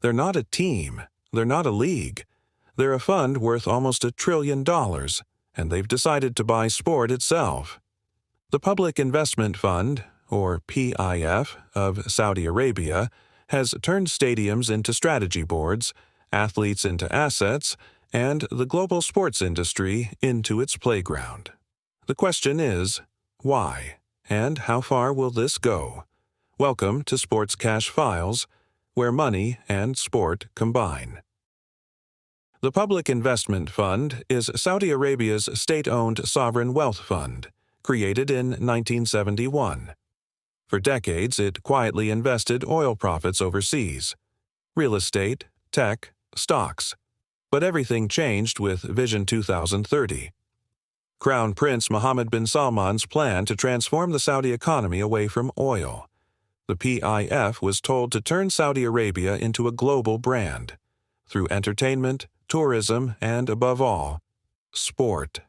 They're not a team. They're not a league. They're a fund worth almost $1 trillion, and they've decided to buy sport itself. The Public Investment Fund, or PIF, of Saudi Arabia has turned stadiums into strategy boards, athletes into assets, and the global sports industry into its playground. The question is, why? And how far will this go? Welcome to Sports Cash Files, where money and sport combine. The Public Investment Fund is Saudi Arabia's state-owned sovereign wealth fund, created in 1971. For decades, it quietly invested oil profits overseas, real estate, tech, stocks. But everything changed with Vision 2030. Crown Prince Mohammed bin Salman's plan to transform the Saudi economy away from oil. The PIF was told to turn Saudi Arabia into a global brand, through entertainment, tourism, and above all, sport.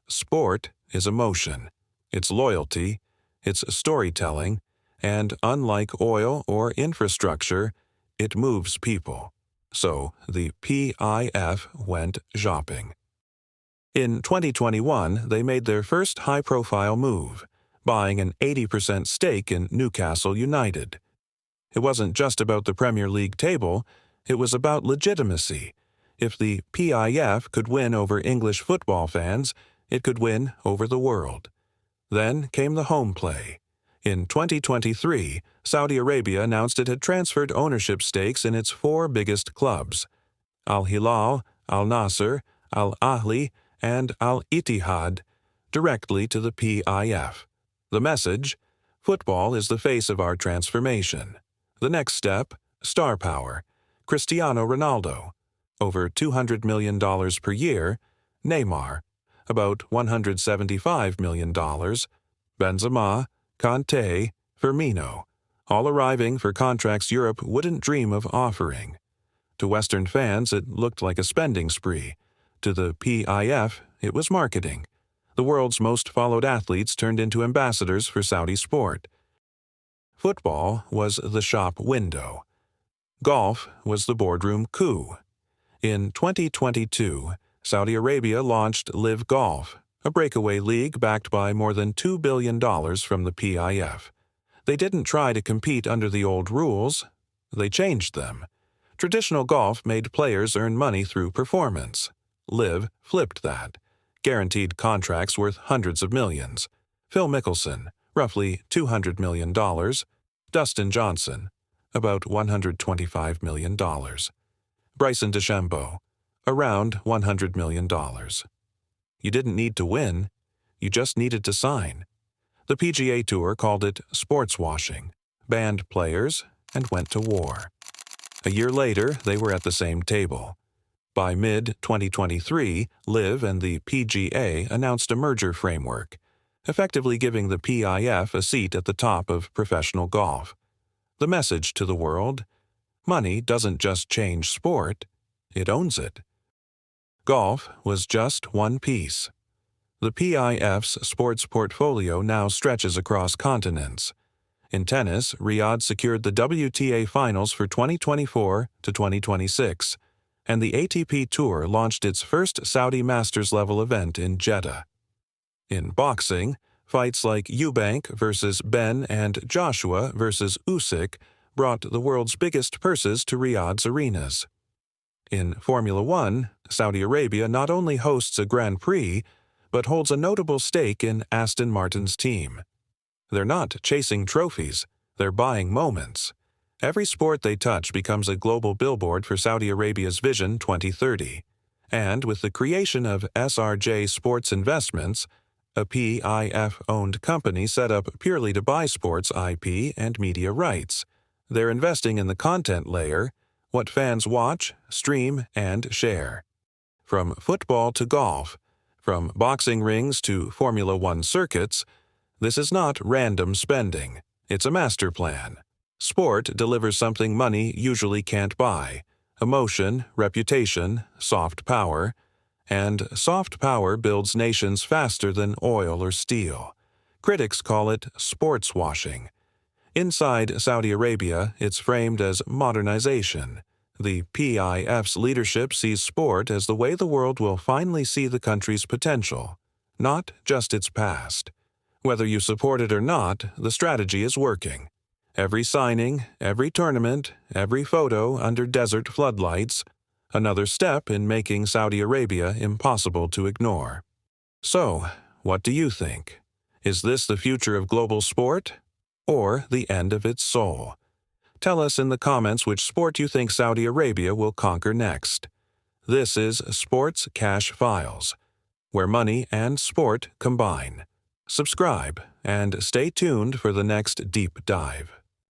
Sport is emotion, it's loyalty, it's storytelling, and unlike oil or infrastructure, it moves people. So the PIF went shopping. In 2021, they made their first high-profile move, buying an 80% stake in Newcastle United. It wasn't just about the Premier League table, it was about legitimacy. If the PIF could win over English football fans, it could win over the world. Then came the home play. In 2023, Saudi Arabia announced it had transferred ownership stakes in its 4 biggest clubs, Al Hilal, Al Nasser, Al Ahli, and Al Ittihad, directly to the PIF. The message: football is the face of our transformation. The next step: star power. Cristiano Ronaldo, over $200 million per year. Neymar, about $175 million. Benzema, Kanté, Firmino, all arriving for contracts Europe wouldn't dream of offering. To Western fans, it looked like a spending spree. To the PIF, it was marketing. The world's most followed athletes turned into ambassadors for Saudi sport. Football was the shop window. Golf was the boardroom coup. In 2022, Saudi Arabia launched Live Golf, a breakaway league backed by more than $2 billion from the PIF. They didn't try to compete under the old rules. They changed them. Traditional golf made players earn money through performance. Live flipped that. Guaranteed contracts worth hundreds of millions. Phil Mickelson, roughly $200 million. Dustin Johnson, about $125 million. Bryson DeChambeau, around $100 million. You didn't need to win, you just needed to sign. The PGA Tour called it sportswashing, banned players, and went to war. A year later, they were at the same table. By mid-2023, LIV and the PGA announced a merger framework, effectively giving the PIF a seat at the top of professional golf. The message to the world: money doesn't just change sport, it owns it. Golf was just one piece. The PIF's sports portfolio now stretches across continents. In tennis, Riyadh secured the WTA Finals for 2024 to 2026, and the ATP Tour launched its first Saudi Masters-level event in Jeddah. In boxing, fights like Eubank versus Ben and Joshua versus Usyk brought the world's biggest purses to Riyadh's arenas. In Formula One, Saudi Arabia not only hosts a Grand Prix, but holds a notable stake in Aston Martin's team. They're not chasing trophies, they're buying moments. Every sport they touch becomes a global billboard for Saudi Arabia's Vision 2030. And with the creation of SRJ Sports Investments, a PIF-owned company set up purely to buy sports IP and media rights, they're investing in the content layer, what fans watch, stream, and share. From football to golf, from boxing rings to Formula One circuits, this is not random spending. It's a master plan. Sport delivers something money usually can't buy: emotion, reputation, soft power. And soft power builds nations faster than oil or steel. Critics call it sports washing. Inside Saudi Arabia, it's framed as modernization. The PIF's leadership sees sport as the way the world will finally see the country's potential, not just its past. Whether you support it or not, the strategy is working. Every signing, every tournament, every photo under desert floodlights, another step in making Saudi Arabia impossible to ignore. So, what do you think? Is this the future of global sport, or the end of its soul? Tell us in the comments which sport you think Saudi Arabia will conquer next. This is Sports Cash Files, where money and sport combine. Subscribe and stay tuned for the next deep dive.